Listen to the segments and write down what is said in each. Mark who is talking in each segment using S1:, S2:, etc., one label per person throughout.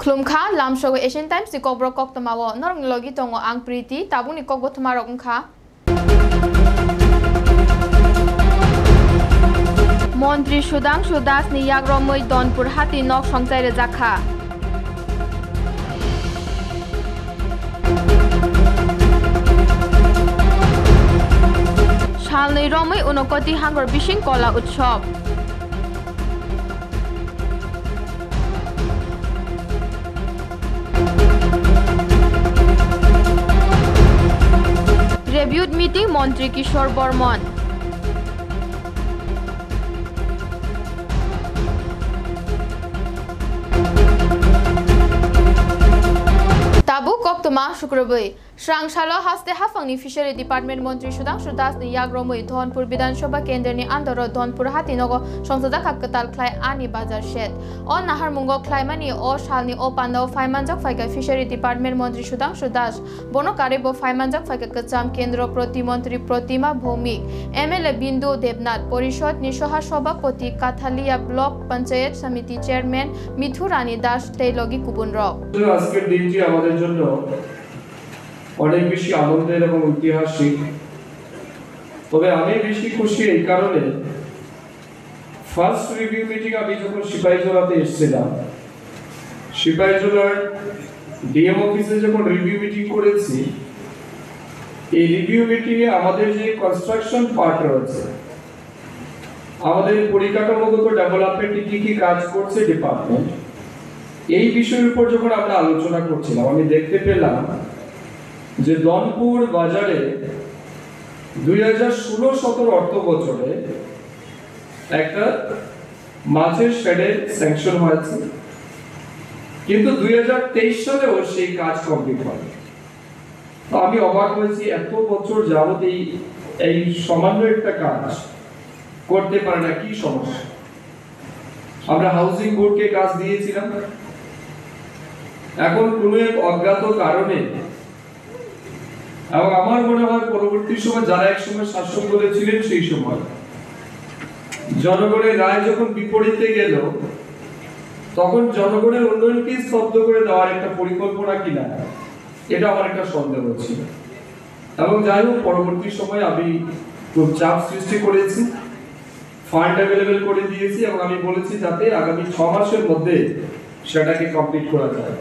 S1: Klumkha lam show Asian Times si kobro kok tamawo norong logi tongo ang priti tabung ni kok botumarok ngkha Montri Sudang Sudas ni Yagromoi Donpur hati nok songchai rejakha Shalni Romoi Unokoti Hangor Bishing Kola Utshop Reviewed meeting Montri Kishore Bormon Tabu Koktuma Shukrabai Shrang Shalo Haste Hafangni Fishery Department Montri Sudang Sudas ni Yagromoi Dhonpur Bidan Sabha Kendra ni Andoro Dhonpur Hatinogo Songsada Katal Klai Ani Bazar Shed O Nahar Mungo Klaimani O Shalni O Pando Faimanjak Faika Fishery Department Montri Sudang Sudas Bono Karebo Faimanjak Faika Kacham Kendro Proti Montri Protima Bhomik MLA Bindu Debnath Porishod Nishoha Sabhapati Kathalia Block Panchayat Samiti Chairman Mithurani Das Teilogi Kubunro
S2: আজকের দিনটি আমাদের জন্য অনেক বেশি আনন্দের এবং ঐতিহাসিক তবে আমি বেশি খুশি এই কারণে ফার্স্ট রিভিউ মিটিং আমি যখন সিপাহীজলাতে এসেছিলাম সিপাহীজলার ডিএম অফিসে যখন রিভিউ মিটিং করেছি এই রিভিউ মিটিং এ আমাদের যে কনস্ট্রাকশন পার্ট রয়েছে আমাদের পরিকাঠামোগত ডেভেলপমেন্টে কি কাজ করছে ডিপার্টমেন্ট এই বিষয়ের উপর যখন আমরা আলোচনা করছিলাম আমি দেখতে পেলাম যে ধনপুর বাজারে 2016-17 অর্থ বছরে একটা মাছের শেডের স্যাংশন হয়েছে কিন্তু 2023 সালেও সেই কাজ কমপ্লিট হয়নি তো আমি অবাক হয়েছি এত বছর যাবত এই সামান্য একটা কাজ করতে পারে না কি সমস্যা আমরা হাউজিং বোর্ডকে কাজ দিয়েছিলাম এখন কোনো এক অজ্ঞাত কারণে এবং আমার মনে হয় পরবর্তী সময় যারা একসময় শাসক করেছিলেন সেই সময় জনগণের রায় যখন বিপরীতে গেল তখন জনগণের উন্নয়নকে স্তব্ধ করে দেওয়ার একটা পরিকল্পনা কিনা এটা আমার একটা সন্দেহ ছিল এবং যাই হোক পরবর্তী সময় আমি খুব চাপ সৃষ্টি করেছি ফান্ড অ্যাভেলেবল করে দিয়েছি এবং আমি বলেছি যাতে আগামী 6 মাসের মধ্যে সেটাকে কমপ্লিট করা যায়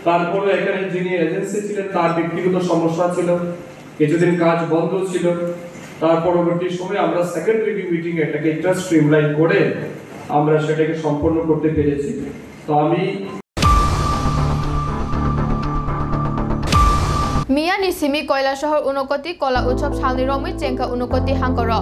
S2: তারপরে এখানে যিনি এজেন্সি ছিলেন তার ব্যক্তিগত সমস্যা ছিল কিছুদিন কাজ বন্ধ ছিল তার পরবর্তী সময় আমরা সেকেন্ড রিভিউ মিটিং এটাকে একটু স্ট্রিমলাইন করে আমরা সেটাকে সম্পন্ন করতে পেরেছি তো আমি
S1: Miyani Simi Koila Shahar Unokoti Kola Utshop Shalni Romoi Chenka Unokoti Hangkoro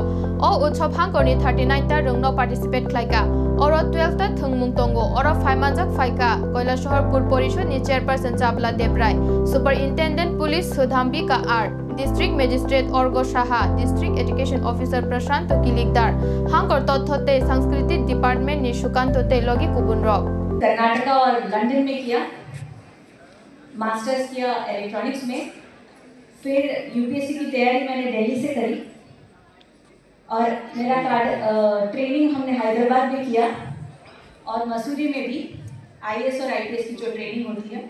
S1: O Utshop Hangkoni 39 ta rungno participate khlaika Oro 12 ta thungmung tongo Oro Faimanjak Faika Koila Shahar Pur Porishod ni Chairperson Chapla Debrai Superintendent Police Sudhambika R District Magistrate Orgo Shaha District Education Officer Prashanto Kilikdar Hangkor Tothote Sanskriti Department ni Shukanto Telogi Kubunro
S3: Karnataka और London में किया masters किया electronics में फिर UPSC की तैयारी मैंने दिल्ली से करी और मेरा ट्रेनिंग हमने हैदराबाद में किया और मसूरी में भी आईएएस और आईपीएस की जो ट्रेनिंग होती है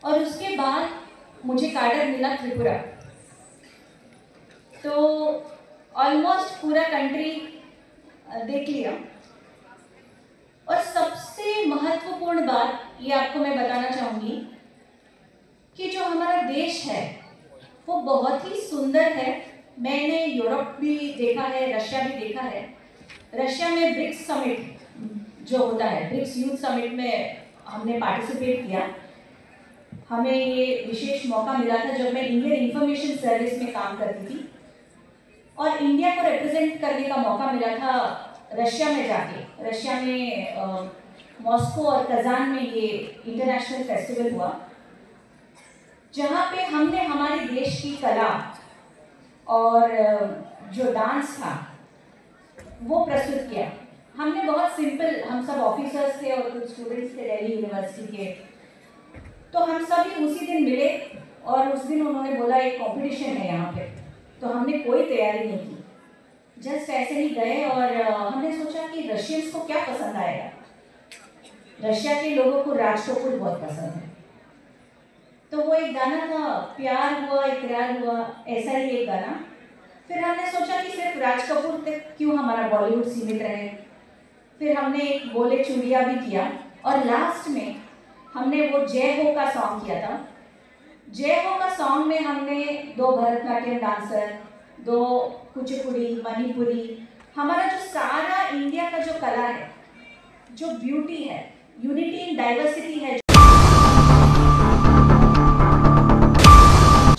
S3: और उसके बाद मुझे कार्डर मिला त्रिपुरा तो ऑलमोस्ट पूरा कंट्री देख लिया और सबसे महत्वपूर्ण बात ये आपको मैं बताना चाहूँगी कि जो हमारा देश है वो बहुत ही सुंदर है मैंने यूरोप भी देखा है रशिया भी देखा है रशिया में ब्रिक्स समिट जो होता है ब्रिक्स यूथ समिट में हमने पार्टिसिपेट किया हमें ये विशेष मौका मिला था जब मैं इंडियन इंफॉर्मेशन सर्विस में काम करती थी और इंडिया को रिप्रेजेंट करने का मौका मिला था रशिया में जाके रशिया में मॉस्को और कजान में ये इंटरनेशनल फेस्टिवल हुआ जहाँ पे हमने हमारे देश की कला और जो डांस था वो प्रस्तुत किया हमने बहुत सिंपल हम सब ऑफिसर्स थे और कुछ स्टूडेंट्स थे दिल्ली यूनिवर्सिटी के तो हम सभी उसी दिन मिले और उस दिन उन्होंने बोला एक कंपटीशन है यहाँ पे तो हमने कोई तैयारी नहीं की जस्ट ऐसे ही गए और हमने सोचा कि रशियंस को क्या पसंद आएगा रशिया के लोगों को राज कपूर बहुत पसंद है, तो वो एक गाना था, प्यार हुआ इकरार हुआ, ऐसा ही एक गाना। फिर हमने सोचा कि सिर्फ राज कपूर तक क्यों हमारा बॉलीवुड सीमित रहे। फिर हमने एक बोले चूड़िया भी किया, और लास्ट में हमने वो जय हो का सॉन्ग किया था। जय हो का सॉन्ग में हमने 2 भरतनाट्यम डांसर, 2 कुचिपुड़ी, मणिपुरी, हमारा जो सारा इंडिया का जो कला है, जो ब्यूटी है, यूनिटी इन डाइवर्सिटी है।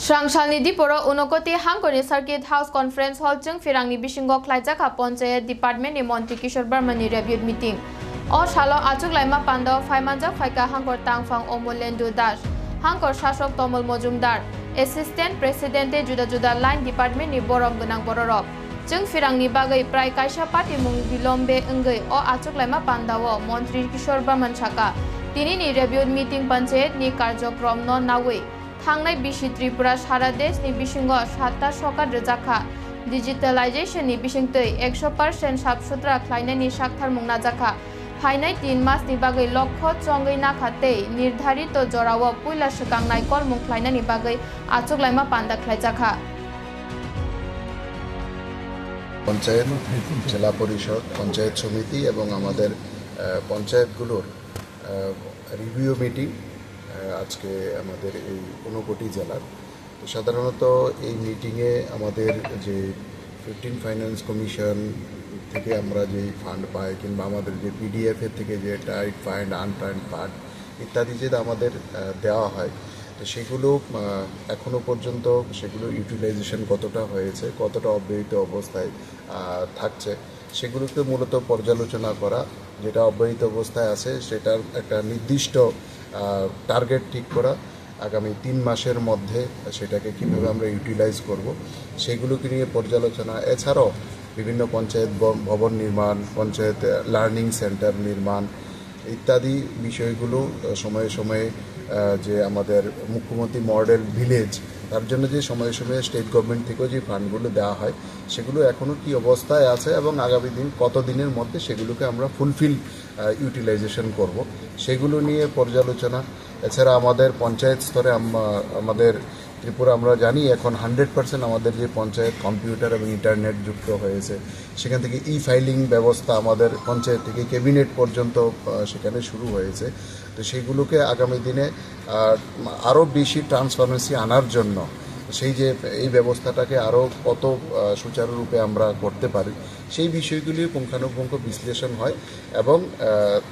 S1: Srangsalni Diporo Unokoti Hankoni Circuit House Conference Hall Chung Firangni Bishingo Klaijaka Ponchayat Department ni Montri Kishore Barmani review meeting. O Shalo Achuk Laima Pando Faimanja Faika Hankor Tangfang Omolendu Dash Hankor Shashok Tomol Mojumdar Assistant President Juda Juda Line Department ni Borok Gunang Bororok Chung Firangni Bagai Prai Kaisha Party Mung Bilombe Engai O Achuk Laima Pandawo Montri Kishore Barman Chaka Tini ni review meeting Panchayat ni Karjokrom no Nawi थांनाय बिसि त्रिपुरा सारा देशनि बिसिङाव 7टा सरकार रोजाखा डिजिटलाइजेशननि बिसिङै 100% साबसुद्रा खालायनायनि सागथारमुं नाजाखा फायनाय 3 मासनि बागै लक्ष्य चंगै नाखाते निर्धारित जराव पुइला सकांनाय कलमुं खालायनायनि बागै आचुगलायमा पान्दा खालायजाखा
S4: पंचायत जिला परिषद पंचायत समिति এবং আমাদের পঞ্চায়েতগুলোর রিভিউ মিটিং আজকে আমাদের এই 59টি জেলার। তো সাধারণত এই মিটিংয়ে আমাদের যে 15 ফাইন্যান্স কমিশন থেকে আমরা যে ফান্ড পাই কিংবা আমাদের যে পিডিএফ এর থেকে যে টাইট ফান্ড আনটাইড ফান্ড ইত্যাদি যে আমাদের দেওয়া হয়, তো সেগুলো এখনো পর্যন্ত সেগুলো ইউটিলাইজেশন কতটা হয়েছে, কতটা অব্যাহত অবস্থায় থাকছে, সেগুলোকে মূলত পর্যালোচনা করা, যেটা অব্যাহত অবস্থায় আছে সেটার একটা নির্দিষ্ট টার্গেট ঠিক করা, আগামী 3 মাসের মধ্যে সেটাকে কীভাবে আমরা ইউটিলাইজ করব সেগুলোকে নিয়ে পর্যালোচনা। এছাড়াও বিভিন্ন পঞ্চায়েত ভবন নির্মাণ, পঞ্চায়েত লার্নিং সেন্টার নির্মাণ ইত্যাদি বিষয়গুলো সময়ে সময়ে যে আমাদের মুখ্যমন্ত্রী মডেল ভিলেজ, তার জন্য যে সময়ে সময়ে স্টেট গভর্নমেন্ট থেকেও যে ফান্ডগুলো দেওয়া হয় সেগুলো এখনও কী অবস্থায় আছে এবং আগামী দিন কত দিনের মধ্যে সেগুলোকে আমরা ফুলফিল ইউটিলাইজেশন করব সেগুলো নিয়ে পর্যালোচনা। এছাড়া আমাদের পঞ্চায়েত স্তরে আমাদের ত্রিপুরা আমরা জানি এখন 100% আমাদের যে পঞ্চায়েত কম্পিউটার এবং ইন্টারনেট যুক্ত হয়েছে, সেখান থেকে ফাইলিং ব্যবস্থা আমাদের পঞ্চায়েত থেকে ক্যাবিনেট পর্যন্ত সেখানে শুরু হয়েছে। তো সেগুলোকে আগামী দিনে আরও বেশি ট্রান্সপারেন্সি আনার জন্য সেই যে এই ব্যবস্থাটাকে আরও কত সুচারুরূপে আমরা করতে পারি সেই বিষয়গুলি পুঙ্খানুপুঙ্খ বিশ্লেষণ হয় এবং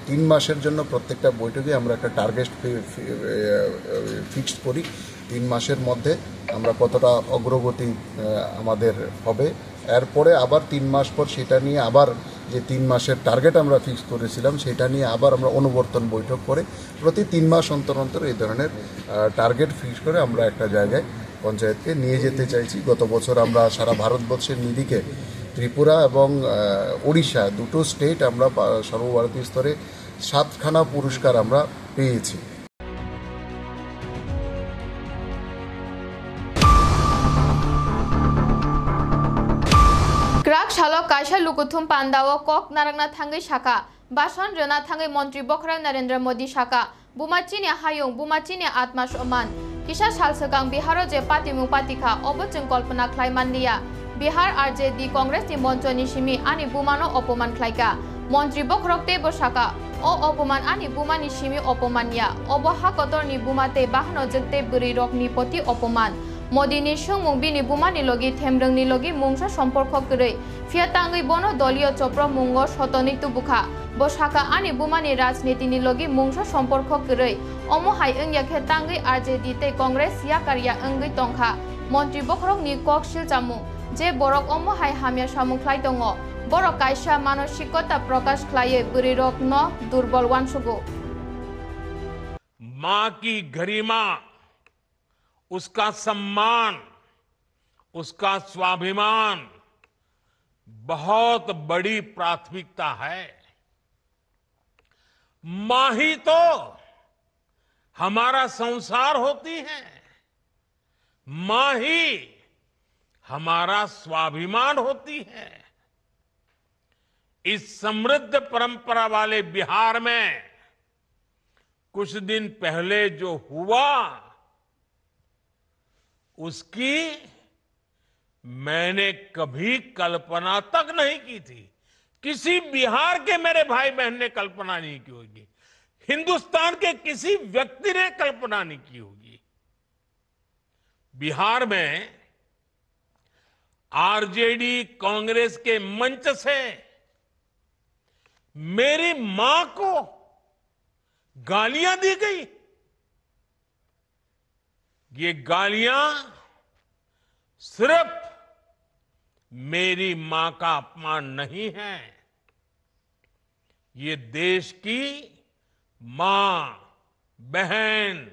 S4: 3 মাসের জন্য প্রত্যেকটা বৈঠকে আমরা একটা টার্গেট ফিক্সড করি। 3 মাসের মধ্যে আমরা কতটা অগ্রগতি আমাদের হবে, এরপরে আবার 3 মাস পর সেটা নিয়ে আবার যে 3 মাসের টার্গেট আমরা ফিক্স করেছিলাম সেটা নিয়ে আবার আমরা অনুবর্তন বৈঠক করে প্রতি 3 মাস অন্তর অন্তর এই ধরনের টার্গেট ফিক্স করে আমরা একটা জায়গায় পঞ্চায়েতকে নিয়ে যেতে চাইছি। গত বছর আমরা সারা ভারতবর্ষের নিরিখে ত্রিপুরা এবং ওড়িশা দুটো স্টেট আমরা সর্বভারতীয় স্তরে 7খানা পুরস্কার আমরা পেয়েছি।
S1: গ্রাক শালক কাইসা লুকুথুম পান্দাও কক নারাংনা থাঙ্গৈ শাখা বাসন রেনা থাঙ্গৈ মন্ত্রী বখরাং নরেন্দ্র মোদী শাখা বুমাচিনি হায়ুং বুমাচিনি আত্মা সমান কিসা সালসগাং বিহারও যে পাতিমু পাতিখা অবচং কল্পনা খ্লাইমানলিয়া বিহার আরজেডি কংগ্রেস নি মঞ্চনি সিমি আনি বুমানো অপমান খ্লাইকা মন্ত্রী বখরক তে বসাকা ও অপমান আনি বুমানি সিমি অপমানিয়া অবহা কতরনি বুমাতে বাহনো জগতে বুরি রকনি পতি অপমান মোদিনি সুমুং বিনি বুমানি লগি থেমরংনি লগি মুংসা সম্পর্ক কरै ফিয়াতাঙ্গৈ বনো দলীয় চপ্র মুঙ্গ শতনি তুবুখা বসাকা আনি বুমানি রাজনীতিনি লগি মুংসা সম্পর্ক কरै অমহাই ওংয়াখে তাঙ্গৈ আরজেডি তে কংগ্রেস ইয়াকারিয়া ওংগৈ তংখা মন্ত্রী বখরকনি কক শিলচামু যে বরক অমহাই হামিয়া সামুখলাই দङ বরক কাইসা মানসিকতা প্রকাশ খ্লায়ে বুরি রক ন দুর্বল ওয়ানসুগো
S5: मां की गरिमा, उसका सम्मान, उसका स्वाभिमान बहुत बड़ी प्राथमिकता है। मां ही तो हमारा संसार होती है, मां ही हमारा स्वाभिमान होती है। इस समृद्ध परंपरा वाले बिहार में कुछ दिन पहले जो हुआ उसकी मैंने कभी कल्पना तक नहीं की थी। किसी बिहार के मेरे भाई बहन ने कल्पना नहीं की होगी, हिंदुस्तान के किसी व्यक्ति ने कल्पना नहीं की होगी। बिहार में आरजेडी कांग्रेस के मंच से मेरी मां को गालियां दी गई। ये गालियां सिर्फ मेरी मां का अपमान नहीं है, ये देश की मां, बहन,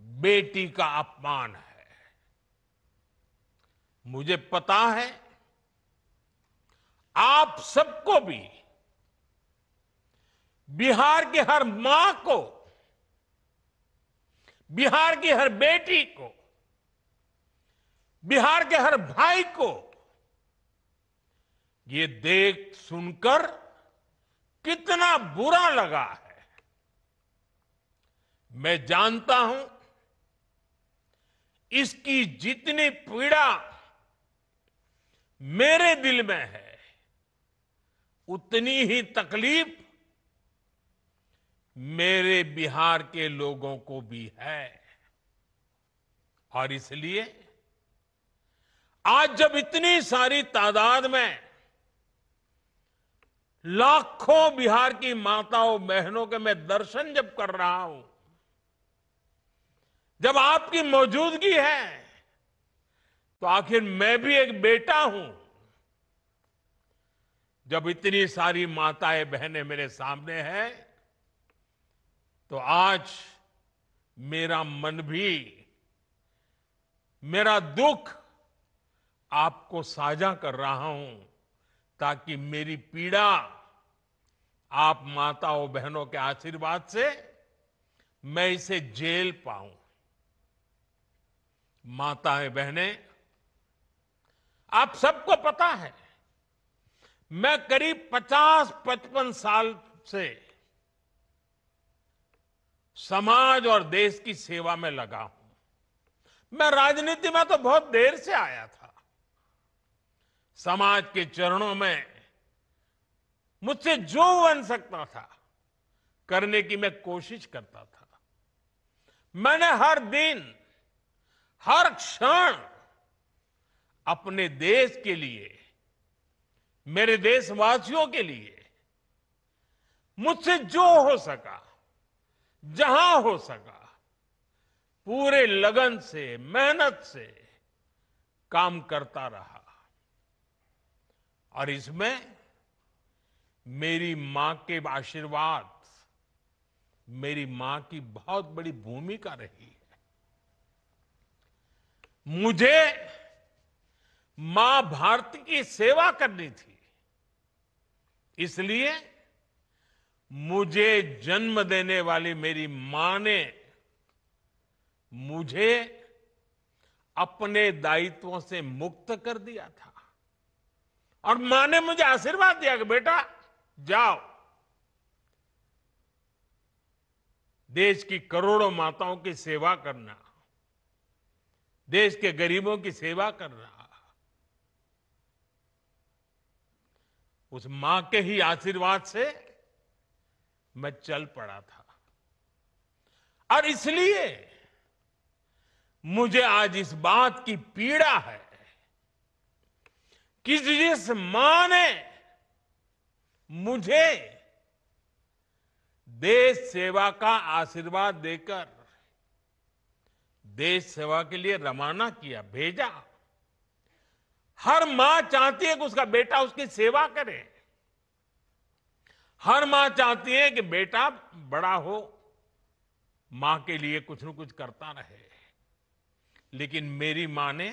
S5: बेटी का अपमान है। मुझे पता है आप सबको भी, बिहार की हर मां को, बिहार की हर बेटी को, बिहार के हर भाई को ये देख सुनकर कितना बुरा लगा है। मैं जानता हूं इसकी जितनी पीड़ा मेरे दिल में है, उतनी ही तकलीफ मेरे बिहार के लोगों को भी है। और इसलिए आज जब इतनी सारी तादाद में लाखों बिहार की माताओं बहनों के मैं दर्शन जब कर रहा हूं, जब आपकी मौजूदगी है, तो आखिर मैं भी एक बेटा हूं। जब इतनी सारी माताएं बहनें मेरे सामने हैं, तो आज मेरा मन भी, मेरा दुख आपको साझा कर रहा हूं, ताकि मेरी पीड़ा आप माताओं बहनों के आशीर्वाद से मैं इसे झेल पाऊं। माताएं बहनें, आप सबको पता है मैं करीब 50-55 साल से समाज और देश की सेवा में लगा हूं। मैं राजनीति में तो बहुत देर से आया था। समाज के चरणों में मुझसे जो बन सकता था करने की मैं कोशिश करता था। मैंने हर दिन, हर क्षण अपने देश के लिए, मेरे देशवासियों के लिए मुझसे जो हो सका, जहां हो सका, पूरे लगन से, मेहनत से काम करता रहा। और इसमें मेरी मां के आशीर्वाद, मेरी मां की बहुत बड़ी भूमिका रही है। मुझे मां भारती की सेवा करनी थी, इसलिए मुझे जन्म देने वाली मेरी मां ने मुझे अपने दायित्वों से मुक्त कर दिया था। और मां ने मुझे आशीर्वाद दिया कि बेटा जाओ, देश की करोड़ों माताओं की सेवा करना, देश के गरीबों की सेवा करना। उस मां के ही आशीर्वाद से मैं चल पड़ा था। और इसलिए मुझे आज इस बात की पीड़ा है कि जिस मां ने मुझे देश सेवा का आशीर्वाद देकर देश सेवा के लिए रवाना किया, भेजा। हर मां चाहती है कि उसका बेटा उसकी सेवा करे। हर मां चाहती है कि बेटा बड़ा हो, मां के लिए कुछ न कुछ करता रहे। लेकिन मेरी मां ने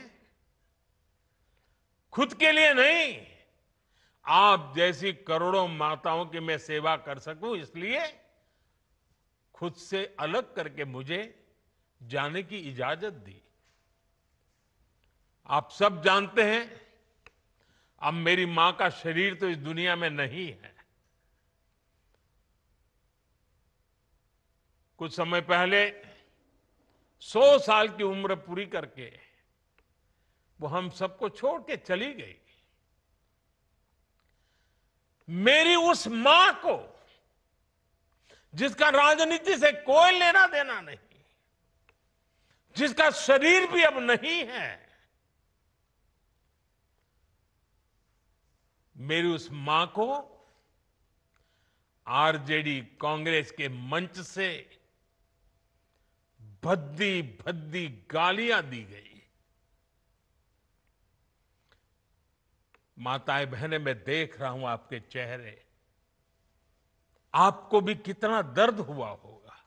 S5: खुद के लिए नहीं, आप जैसी करोड़ों माताओं की मैं सेवा कर सकूं, इसलिए खुद से अलग करके मुझे जाने की इजाजत दी। आप सब जानते हैं, अब मेरी मां का शरीर तो इस दुनिया में नहीं है। कुछ समय पहले 100 साल की उम्र पूरी करके वो हम सबको छोड़ के चली गई। मेरी उस मां को, जिसका राजनीति से कोई लेना देना नहीं, जिसका शरीर भी अब नहीं है, मेरी उस मां को आरजेडी कांग्रेस के मंच से भद्दी भद्दी गालियां दी गई। माताएं बहनें, मैं देख रहा हूं आपके चेहरे, आपको भी कितना दर्द हुआ होगा।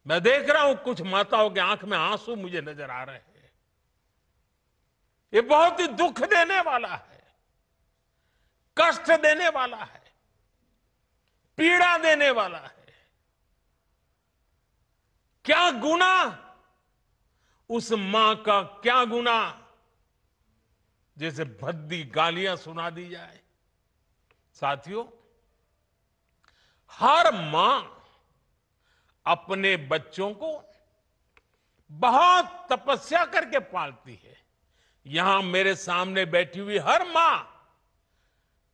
S5: मैं देख रहा हूं कुछ माताओं के आंख में आंसू मुझे नजर आ रहे हैं। ये बहुत ही दुख देने वाला है, कष्ट देने वाला है, पीड़ा देने वाला है। क्या गुना, उस मां का क्या गुना जैसे भद्दी गालियां सुना दी जाए। साथियों, हर मां अपने बच्चों को बहुत तपस्या करके पालती है। यहां मेरे सामने बैठी हुई हर मां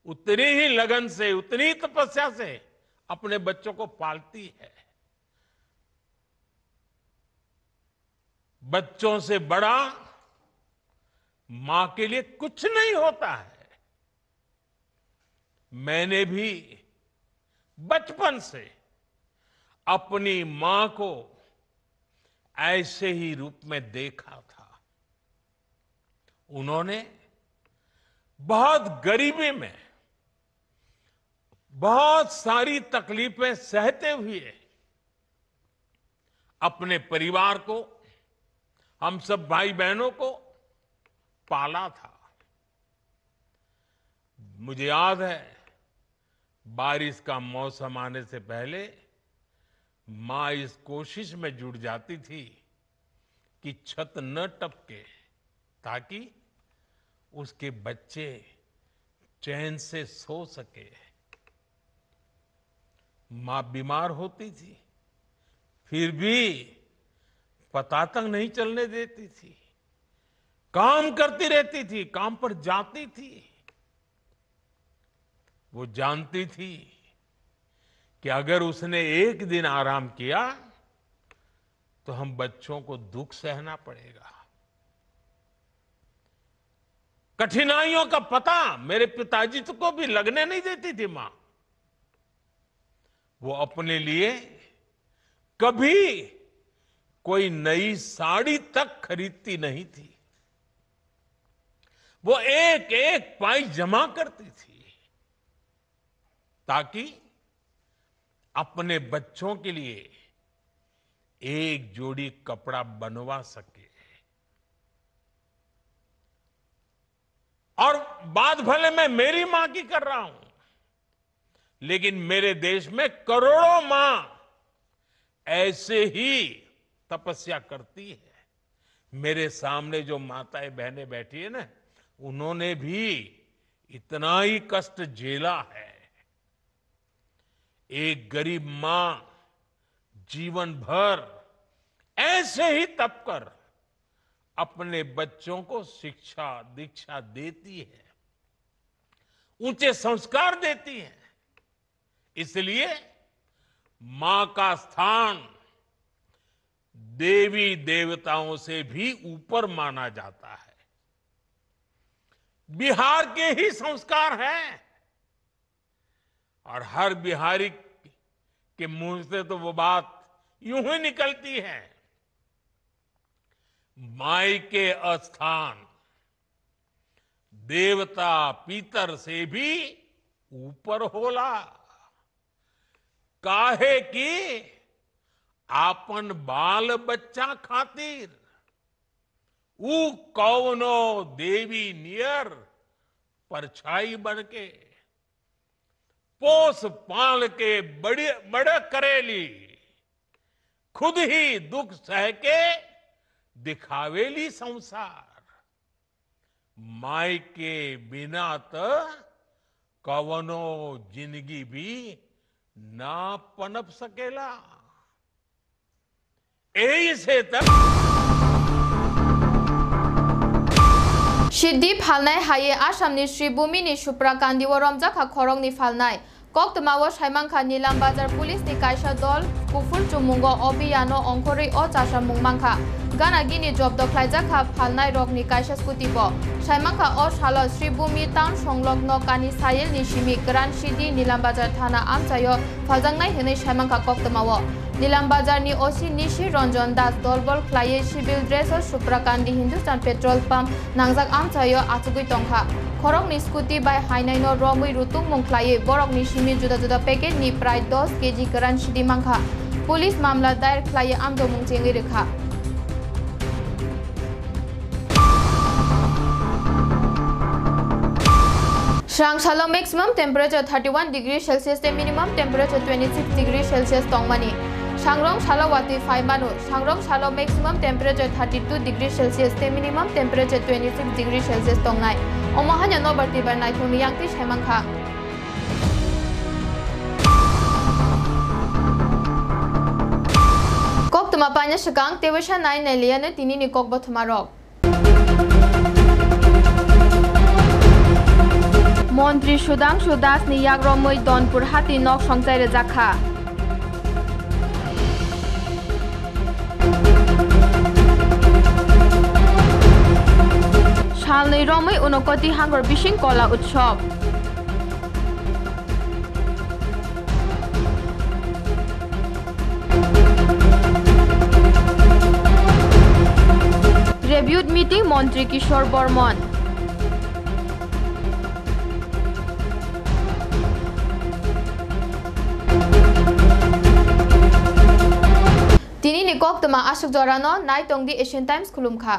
S5: उतनी ही लगन से, उतनी ही तपस्या से अपने बच्चों को पालती है। बच्चों से बड़ा मां के लिए कुछ नहीं होता है। मैंने भी बचपन से अपनी मां को ऐसे ही रूप में देखा था। उन्होंने बहुत गरीबी में बहुत सारी तकलीफें सहते हुए अपने परिवार को, हम सब भाई बहनों को पाला था। मुझे याद है, बारिश का मौसम आने से पहले मां इस कोशिश में जुट जाती थी कि छत न टपके, ताकि उसके बच्चे चैन से सो सके। मां बीमार होती थी, फिर भी पता तक नहीं चलने देती थी, काम करती रहती थी, काम पर जाती थी। वो जानती थी कि अगर उसने एक दिन आराम किया तो हम बच्चों को दुख सहना पड़ेगा। कठिनाइयों का पता मेरे पिताजी को भी लगने नहीं देती थी मां। वो अपने लिए कभी कोई नई साड़ी तक खरीदती नहीं थी। वो एक एक पाई जमा करती थी ताकि अपने बच्चों के लिए एक जोड़ी कपड़ा बनवा सके। और बात भले मैं मेरी मां की कर रहा हूं, लेकिन मेरे देश में करोड़ों मां ऐसे ही तपस्या करती है। मेरे सामने जो माताएं बहनें बैठी है ना, उन्होंने भी इतना ही कष्ट झेला है। एक गरीब मां जीवन भर ऐसे ही तप कर अपने बच्चों को शिक्षा दीक्षा देती है, ऊंचे संस्कार देती है। इसलिए मां का स्थान देवी देवताओं से भी ऊपर माना जाता है। बिहार के ही संस्कार हैं, और हर बिहारी के मुंह से तो वो बात यूं ही निकलती है, माई के स्थान देवता पितर से भी ऊपर होला। काहे कि आपन बाल बच्चा खातिर ऊ कौनो देवी नियर परछाई बनके पोस पाल के बड़े करेली, खुद ही दुख सह के दिखावेली संसार। माई के बिना तो कवनो जिंदगी भी ना पनप सकेला। यही से तक
S1: सिद्धि फालनाय हाये आसामनि श्रीभूमिनि सुप्राकान्ति रमजाखा खरंनि फालनाय कक्तमाव साइमांखा नीलाम बाजार पुलिसनि कायसा दल कुफुर चुमुंगो अभियानो अंखरै अ चासा मुंमांखा गानागिनि जब्द खालायजाखा फालनाय रगनि कायसा स्कुटिबो साइमांखा अ सालो श्रीभूमि टाउन संलग्न कानि सायेलनि सिमि ग्रान सिद्धि नीलाम बाजार थाना आमचायो फालजांनाय हनै साइमांखा कक्तमाव नीलाम बाजारनि ओसि निशि रंजन दास दलबल ख्लायै सिविल ड्रेस सुप्राकान्ति हिंदुस्तान पेट्रोल पंप नांजाक आमचायो आचुगै तंखा खरंनि स्कुटी बाय हाइनायनो रमै रुतुं मुंख्लायै बरकनि सिमि जुदा जुदा पैकेटनि प्राय 10 केजि गोरान सिद्धि मांखा पुलिस मामला दायर ख्लायै आमदो मुंजेङै रोखा Srangshalo maximum temperature 31 degree Celsius te minimum temperature 26 degree Celsius tongmani. Sangrong Shalo wati 5 manu. Sangrong Shalo maximum temperature 32 degree Celsius te minimum temperature 26 degree Celsius tongnai. Omahanya no berti bernai thuni yang ti shemangkha. Kok tumapanya segang tewesha nai neliane tini ni kok bothumarok. মন্ত্রী Sudhanshu Das ni yagromoi donpur hati nok songchai rejakha salnei romoi unokoti hangor bishing kola utsob reviewed meeting মন্ত্রী কিশোর Barman Tini ni kok tuma asuk jorano nai tong di Asian Times kulumkha.